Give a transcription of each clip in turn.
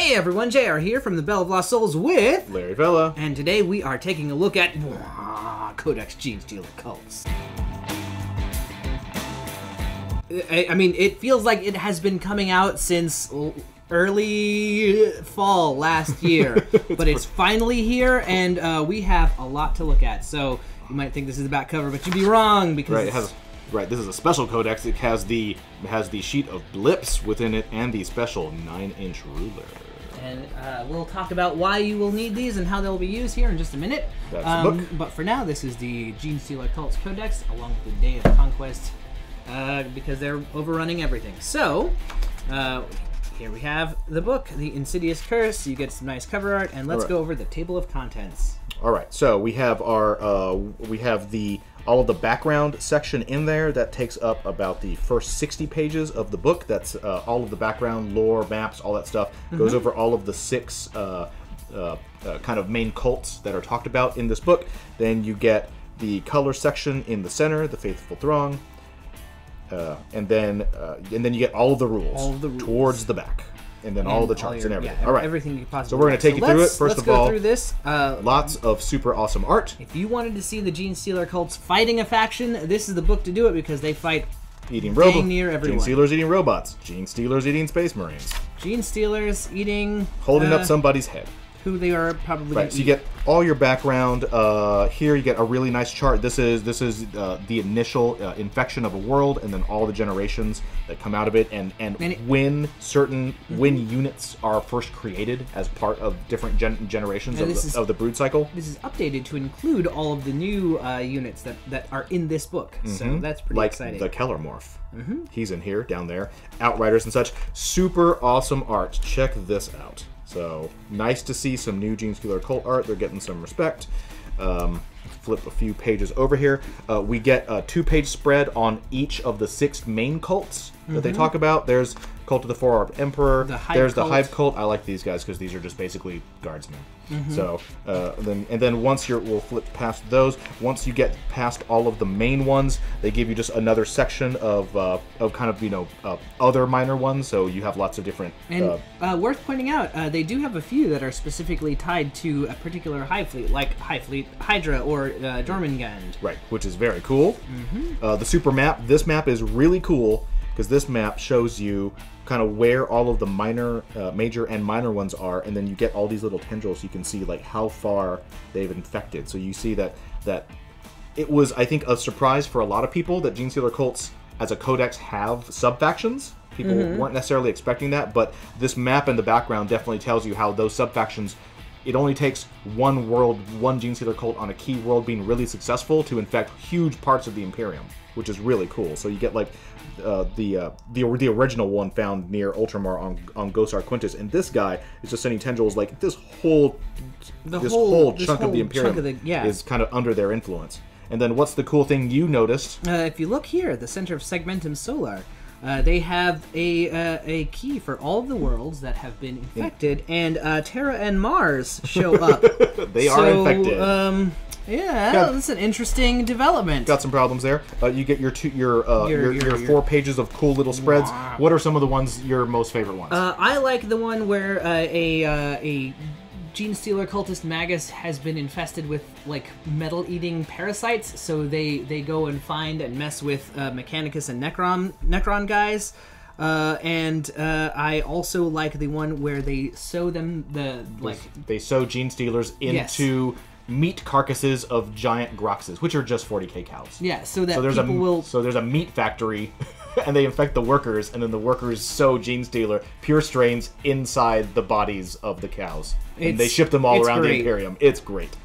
Hey everyone, JayArr here from the Bell of Lost Souls with Larry Vela. And today we are taking a look at Codex Genestealer cults. I mean, it feels like it has been coming out since early fall last year, but it's finally here, and we have a lot to look at. So you might think this is the back cover, but you'd be wrong because this is a special codex. It has the sheet of blips within it and the special 9-inch ruler. And we'll talk about why you will need these and how they'll be used here in just a minute. That's the book. But for now, this is the Genestealer Cults Codex, along with the Day of Conquest, because they're overrunning everything. So, here we have the book, The Insidious Curse. You get some nice cover art, and let's go over the table of contents. All right, so we have our all of the background section in there that takes up about the first 60 pages of the book. That's all of the background, lore, maps, all that stuff. Goes over all of the 6 kind of main cults that are talked about in this book. Then you get the color section in the center, the Faithful Throng, and then you get all of the rules, towards the back. And then all the charts and everything. All right. Everything you possibly So we're going to take you through it. First of all, let's go through this. Lots of super awesome art. If you wanted to see the Genestealer cults fighting a faction, this is the book to do it because they fight eating robots. Near everyone. Genestealers eating robots. Genestealers eating space marines. Genestealers eating... holding up somebody's head. Who they are probably right. So you get all your background. Here you get a really nice chart. This is the initial infection of a world, and then all the generations that come out of it, and when certain units are first created as part of different generations of the brood cycle. This is updated to include all of the new units that are in this book. So that's pretty exciting. Like the Kellermorph. He's in here, down there. Outriders and such. Super awesome art. Check this out. So, nice to see some new Genestealer cult art. They're getting some respect. Flip a few pages over here. We get a 2-page spread on each of the 6 main cults that they talk about. There's Cult of the Four-Armed Emperor. There's the Hive Cult. I like these guys because these are just basically guardsmen. So, then once we'll flip past those. Once you get past all of the main ones, they give you just another section of kind of, other minor ones. So you have lots of different... And worth pointing out, they do have a few that are specifically tied to a particular Hive Fleet, like Hive Fleet Hydra or Jormungand. Right, which is very cool. The super map. This map is really cool because this map shows you kind of where all of the major and minor ones are, and then you get all these little tendrils. So you can see like how far they've infected. So you see that it was, I think, a surprise for a lot of people that Genestealer cults as a codex have sub-factions. People weren't necessarily expecting that, but this map in the background definitely tells you how those sub-factions, it only takes one Genestealer cult on a key world being really successful to infect huge parts of the Imperium, which is really cool. So you get like the original one found near Ultramar on Gosar Quintus, and this guy is just sending tendrils like this whole chunk of the Imperium is kind of under their influence. And then what's the cool thing you noticed? If you look here at the center of Segmentum Solar, they have a key for all of the worlds that have been infected, and Terra and Mars show up. They are infected. Yeah, that's an interesting development. Got some problems there. You get your 4 pages of cool little spreads. What are some of the ones, your most favorite ones? I like the one where a Genestealer cultist Magus has been infested with like metal-eating parasites, so they go and find and mess with Mechanicus and Necron guys. I also like the one where they sew they sew Genestealers into meat carcasses of giant Groxes, which are just 40k cows. Yeah, so there's a meat factory, and they infect the workers, and then the workers sew Genestealer pure strains inside the bodies of the cows, and they ship them all around the Imperium. It's great.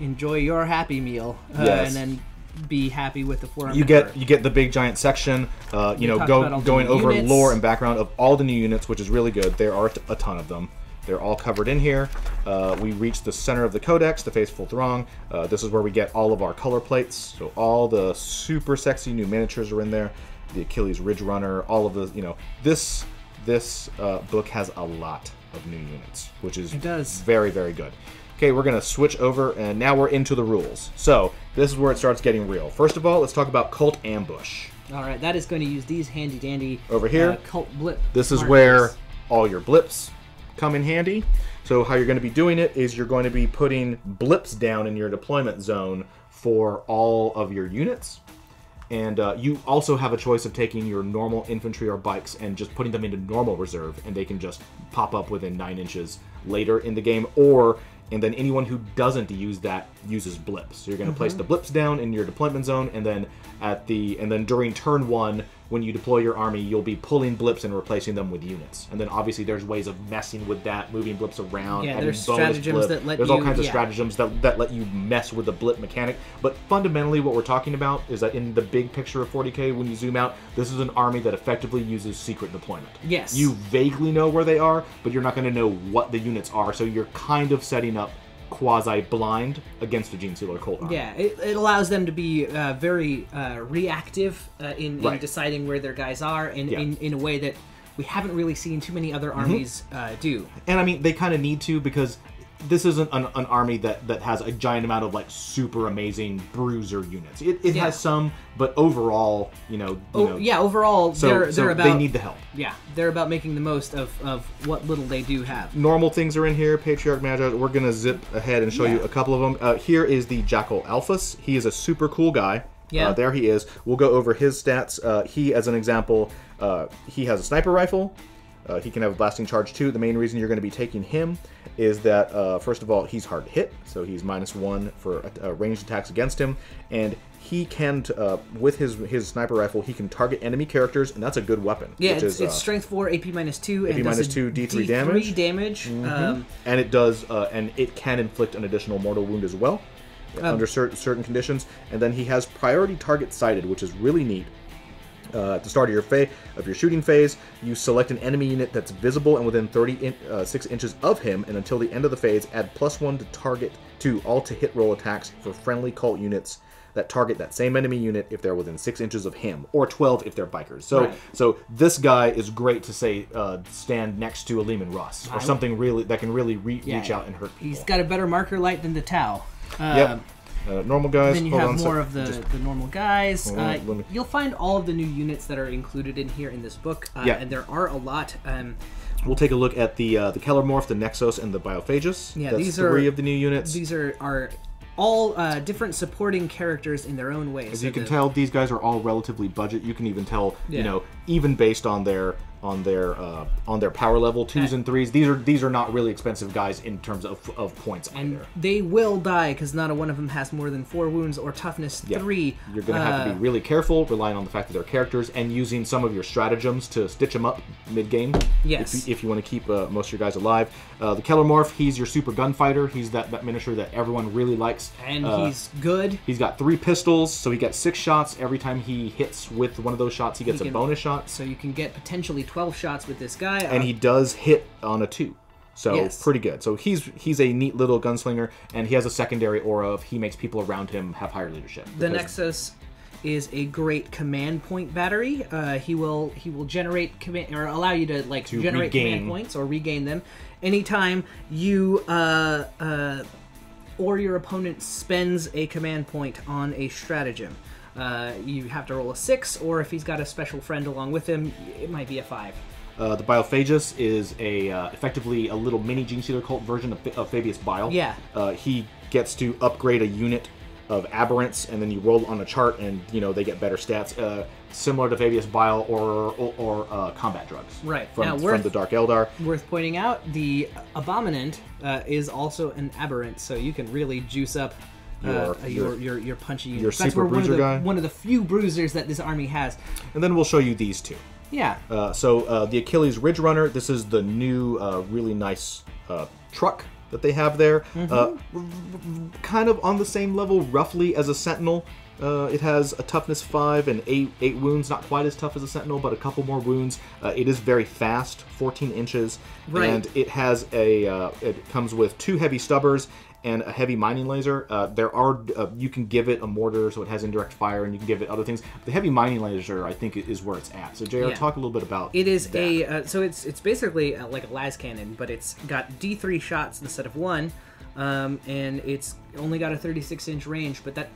Enjoy your Happy Meal, yes. And then be happy with the forum. You get the big giant section, going over lore and background of all the new units, which is really good. There are a ton of them. They're all covered in here. We reach the center of the Codex, the Faithful Throng. This is where we get all of our color plates. So all the super sexy new miniatures are in there. The Achilles Ridge Runner, all of the, this book has a lot of new units, which is very, very good. Okay, we're going to switch over, and now we're into the rules. So this is where it starts getting real. First of all, let's talk about Cult Ambush. All right, that is going to use these handy-dandy over here. Cult Blip This is where all your blips come in handy. So how you're going to be doing it is you're going to be putting blips down in your deployment zone for all of your units. And you also have a choice of taking your normal infantry or bikes and just putting them into normal reserve, and they can just pop up within 9 inches later in the game. And then anyone who doesn't use that uses blips. So you're going to place the blips down in your deployment zone, and then during turn 1, when you deploy your army, you'll be pulling blips and replacing them with units. And then obviously there's ways of messing with that, moving blips around. Yeah, there's stratagems that let There's all kinds of stratagems that let you mess with the blip mechanic. But fundamentally what we're talking about is that in the big picture of 40K, when you zoom out, this is an army that effectively uses secret deployment. Yes. You vaguely know where they are, but you're not going to know what the units are, so you're kind of setting up quasi-blind against a Genestealer cult army. Yeah, it allows them to be very reactive in deciding where their guys are, and in a way that we haven't really seen too many other armies do. And I mean, they kind of need to, because this isn't an army that has a giant amount of like super amazing bruiser units. It has some, but overall, overall, they're about, they need the help. Yeah, they're about making the most of what little they do have. Normal things are in here. Patriarch Magi. We're gonna zip ahead and show you a couple of them. Here is the Jackal Alphas. He is a super cool guy. Yeah. There he is. We'll go over his stats. He, as an example, he has a sniper rifle. He can have a blasting charge too. The main reason you're going to be taking him is that, first of all, he's hard to hit, so he's -1 for ranged attacks against him, and he can, with his sniper rifle, he can target enemy characters, and that's a good weapon. Yeah, it's strength 4, AP -2, and AP -2, D3 damage. And it does, and it can inflict an additional mortal wound as well, under certain conditions. And then he has priority target sighted, which is really neat. At the start of your shooting phase, you select an enemy unit that's visible and within 36 inches of him, and until the end of the phase, add +1 to all to hit roll attacks for friendly cult units that target that same enemy unit if they're within 6 inches of him, or 12 if they're bikers. So this guy is great to say stand next to a Lehman Russ or something really that can really reach out and hurt people. He's got a better marker light than the Tau. Yep. Normal guys. Then you have more of the normal guys. You'll find all of the new units that are included in here in this book, and there are a lot. We'll take a look at the Kellermorph, the Nexos, and the Biophagus. Yeah, That's these three of the new units. These are all different supporting characters in their own ways. As you can tell, these guys are all relatively budget. You can even tell, even based on their power level 2s and 3s, these are not really expensive guys in terms of points and either. They will die because not one of them has more than 4 wounds or toughness 3. You're going to have to be really careful, relying on the fact that they're characters, and using some of your stratagems to stitch them up mid-game. Yes. If you want to keep most of your guys alive. The Kellermorph, he's your super gunfighter. He's that miniature that everyone really likes. And he's good. He's got 3 pistols, so he gets 6 shots. Every time he hits with one of those shots, he gets a bonus shot. So you can get potentially 12 shots with this guy. And he does hit on a 2. So pretty good. So he's a neat little gunslinger, and he has a secondary aura of he makes people around him have higher leadership. The Nexus is a great command point battery. He will generate command, or allow you to generate command points or regain them anytime you or your opponent spends a command point on a stratagem. You have to roll a 6, or if he's got a special friend along with him, it might be a 5. The Biophagus is effectively a little mini Genestealer cult version of Fabius Bile. Yeah. He gets to upgrade a unit of aberrants, and then you roll on a chart, and they get better stats, similar to Fabius Bile or combat drugs. Right. From the Dark Eldar. Worth pointing out, the Abominant is also an aberrant, so you can really juice up your punchy unit. Your super bruiser guy. One of the few bruisers that this army has. And then we'll show you these two. Yeah. So the Achilles Ridge Runner, this is the new really nice truck that they have there. Kind of on the same level, roughly, as a Sentinel. It has a toughness 5 and 8 wounds. Not quite as tough as a Sentinel, but a couple more wounds. It is very fast, 14 inches. Right. And it has it comes with 2 heavy stubbers and a heavy mining laser. You can give it a mortar, so it has indirect fire, and you can give it other things. The heavy mining laser, I think, is where it's at. So, JayArr, talk a little bit about it. Is that. So it's basically like a las cannon, but it's got D3 shots instead of 1, and it's only got a 36-inch range. But that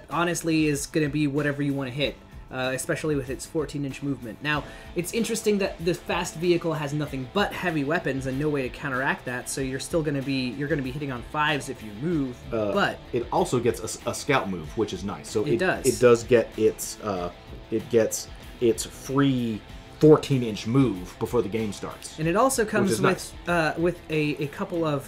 honestly is going to be whatever you want to hit. especially with its 14-inch movement. Now, it's interesting that the fast vehicle has nothing but heavy weapons and no way to counteract that, so you're still going to be hitting on 5s if you move. But it also gets a scout move, which is nice. So it does get its free 14-inch move before the game starts. And it also comes with nice. With a couple of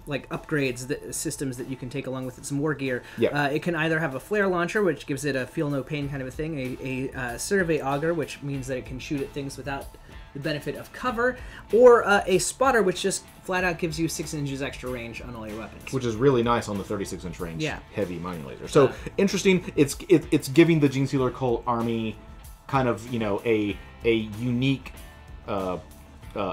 upgrades systems that you can take along with it, some war gear. Yep. It can either have a flare launcher, which gives it a feel no pain kind of a thing, a survey auger, which means that it can shoot at things without the benefit of cover, or a spotter, which just flat out gives you 6 inches extra range on all your weapons, which is really nice on the 36-inch range. Yeah. Heavy mining laser. So interesting. It's giving the Genestealer cult army kind of a unique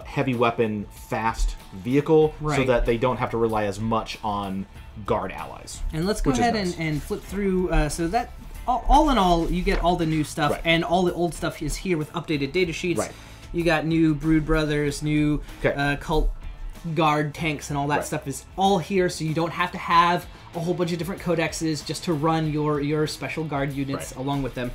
heavy weapon fast vehicle, so that they don't have to rely as much on guard allies. And let's go ahead and flip through. So that all in all, you get all the new stuff, and all the old stuff is here with updated data sheets. Right. You got new Brood Brothers, new cult guard tanks, and all that stuff is all here, so you don't have to have a whole bunch of different codexes just to run your special guard units along with them.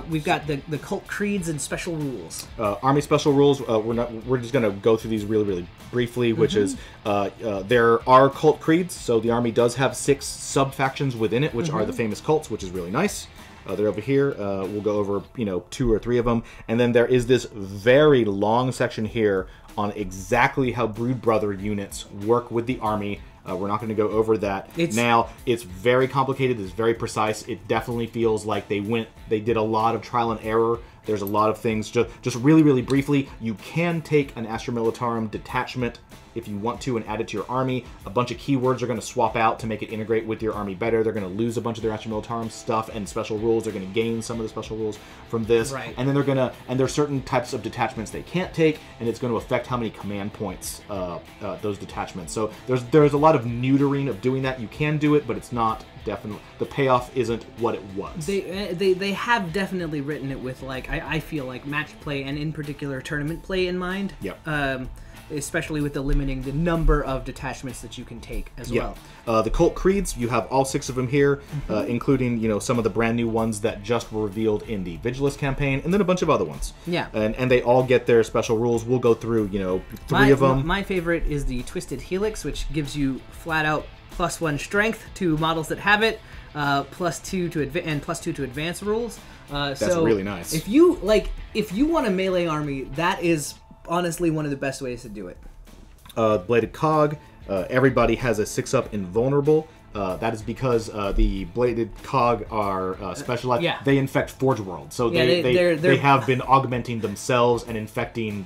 We've got the cult creeds and special rules. Army special rules. We're just gonna go through these really briefly. Which is there are cult creeds. So the army does have 6 sub factions within it, which are the famous cults, which is really nice. They're over here. We'll go over 2 or 3 of them, and then there is this very long section here on exactly how Brood Brother units work with the army. We're not going to go over that now. It's very complicated. It's very precise. It definitely feels like they did a lot of trial and error. There's a lot of things. Just really briefly, you can take an Astra Militarum detachment if you want to and add it to your army. A bunch of keywords are going to swap out to make it integrate with your army better. They're going to lose a bunch of their Astra Militarum stuff and special rules. They're going to gain some of the special rules from this. Right. And then there's certain types of detachments they can't take, and it's going to affect how many command points those detachments. So there's a lot of neutering of doing that. You can do it, but it's not definitely, the payoff isn't what it was. They have definitely written it with, like, I feel like match play and in particular tournament play in mind. Yep. Especially with the limiting the number of detachments that you can take as well. The cult creeds, you have all 6 of them here, including some of the brand new ones that just were revealed in the Vigilus campaign, and then a bunch of other ones. Yeah. And they all get their special rules. We'll go through 3 of them. My favorite is the Twisted Helix, which gives you flat out +1 strength to models that have it, +2 to and +2 to advance rules. That's really nice. If you want a melee army, that is honestly one of the best ways to do it. Bladed Cog, everybody has a 6-up invulnerable. That is because the Bladed Cog are specialized. They infect Forge World, so they have been augmenting themselves and infecting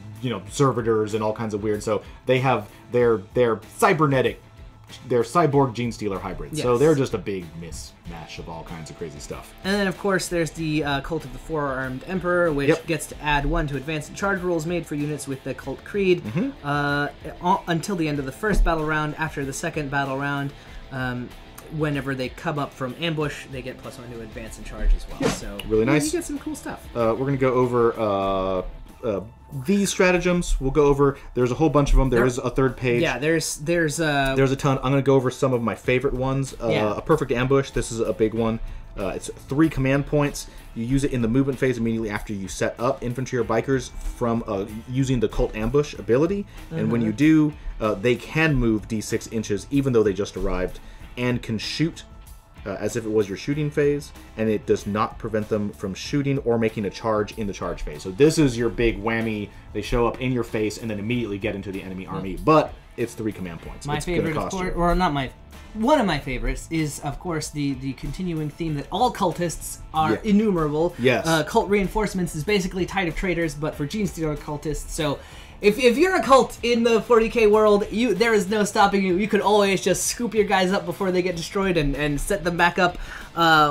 servitors and all kinds of weird. So they have their cybernetic. They're cyborg Genestealer hybrids, so they're just a big mismatch of all kinds of crazy stuff. And then, of course, there's the Cult of the Four-Armed Emperor, which gets to add 1 to advance and charge rules made for units with the Cult Creed until the end of the first battle round. After the second battle round, whenever they come up from ambush, they get +1 to advance and charge as well. So really nice. You get some cool stuff. We're going to go over these stratagems. We'll go over. There's a whole bunch of them. There is a 3rd page. Yeah, there's a ton. I'm going to go over some of my favorite ones. A perfect ambush. This is a big one. It's 3 command points. You use it in the movement phase immediately after you set up infantry or bikers from using the cult ambush ability. And when you do, they can move d6 inches even though they just arrived, and can shoot as if it was your shooting phase, and it does not prevent them from shooting or making a charge in the charge phase. So this is your big whammy. They show up in your face and then immediately get into the enemy army, but it's 3 command points. My favorite, of course, or not my... One of my favorites is, of course, the continuing theme that all cultists are innumerable. Yes. Cult reinforcements is basically Tide of Traitors, but for Genestealer cultists. So if you're a cult in the 40k world, there is no stopping you. You could always just scoop your guys up before they get destroyed and set them back up.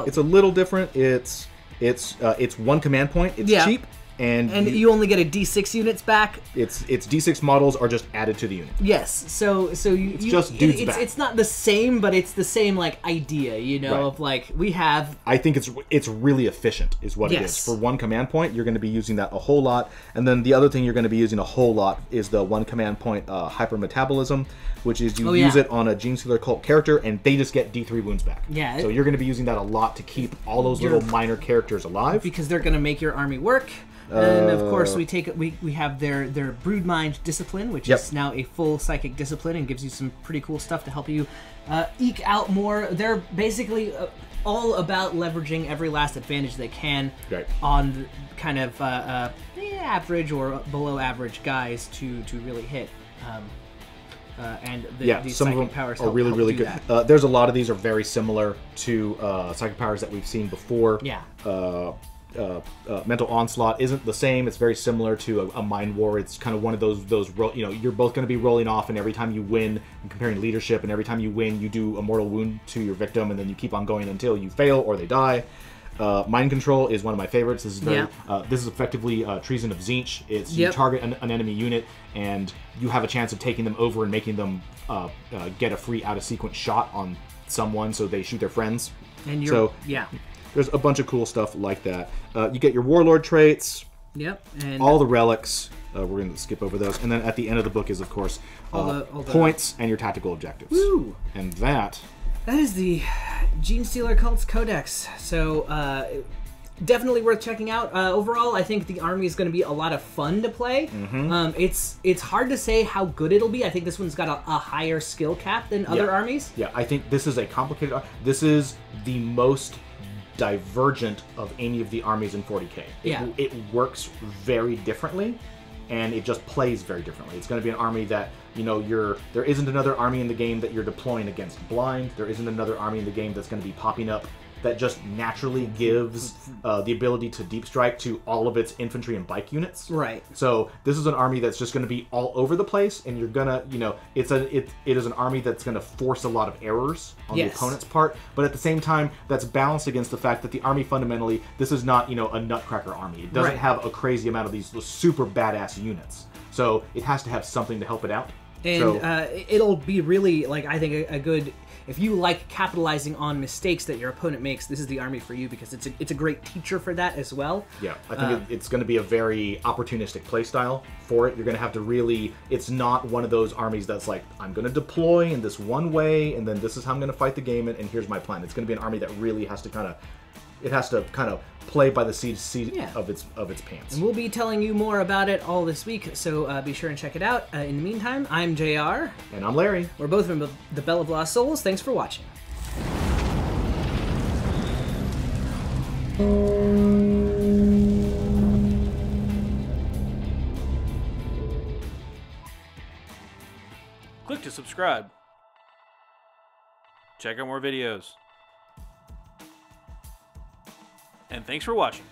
It's a little different. It's 1 command point. It's cheap. And you only get a D6 units back. Its D6 models are just added to the unit. Yes, so it's just dudes back. It's not the same, but it's the same like idea, you know, of like we have. I think it's really efficient, is what it is. For one command point, you're going to be using that a whole lot, and then the other thing you're going to be using a whole lot is the one command point hypermetabolism, which is you use it on a Genestealer cult character, and they just get D3 wounds back. Yeah. So you're going to be using that a lot to keep all those little minor characters alive because they're going to make your army work. And of course, we have their Broodmind discipline, which is now a full psychic discipline and gives you some pretty cool stuff to help you eke out more. They're basically all about leveraging every last advantage they can on kind of average or below average guys to really hit. And these some psychic of them powers are really good. There's a lot of these are very similar to psychic powers that we've seen before. Yeah. Mental Onslaught isn't the same. It's very similar to a Mind War. It's kind of one of those you're both going to be rolling off, and every time you win, and comparing leadership, and every time you win, you do a mortal wound to your victim, and then you keep on going until you fail or they die. Mind Control is one of my favorites. This is this is effectively Treason of Tzeentch. It's you target an enemy unit, and you have a chance of taking them over and making them get a free out-of-sequence shot on someone, so they shoot their friends. And you're there's a bunch of cool stuff like that. You get your Warlord traits. Yep. And all the relics. We're going to skip over those. And then at the end of the book is, of course, all the points and your tactical objectives. Woo! And that is the Genestealer Cult's Codex. So, definitely worth checking out. Overall, I think the army is going to be a lot of fun to play. It's hard to say how good it'll be. I think this one's got a higher skill cap than other armies. Yeah, I think this is a complicated... This is the most divergent of any of the armies in 40k. It works very differently, and it just plays very differently. It's going to be an army that, you know, there isn't another army in the game that you're deploying against blind. There isn't another army in the game that's going to be popping up that just naturally gives the ability to deep strike to all of its infantry and bike units. Right. So this is an army that's just going to be all over the place, and you're gonna, you know, it is an army that's going to force a lot of errors on the opponent's part, but at the same time, that's balanced against the fact that the army fundamentally, this is not, you know, a nutcracker army. It doesn't have a crazy amount of these super badass units. So it has to have something to help it out. And it'll be really, like, I think a good... If you like capitalizing on mistakes that your opponent makes, this is the army for you, because it's a great teacher for that as well. Yeah, I think it's going to be a very opportunistic playstyle for it. You're going to have to really... It's not one of those armies that's like, I'm going to deploy in this one way, and then this is how I'm going to fight the game, and here's my plan. It's going to be an army that really has to kind of... It has to kind of play by the seat of its pants. And we'll be telling you more about it all this week, so be sure and check it out. In the meantime, I'm JayArr. And I'm Larry. We're both from the Bell of Lost Souls. Thanks for watching. Click to subscribe. Check out more videos. And thanks for watching.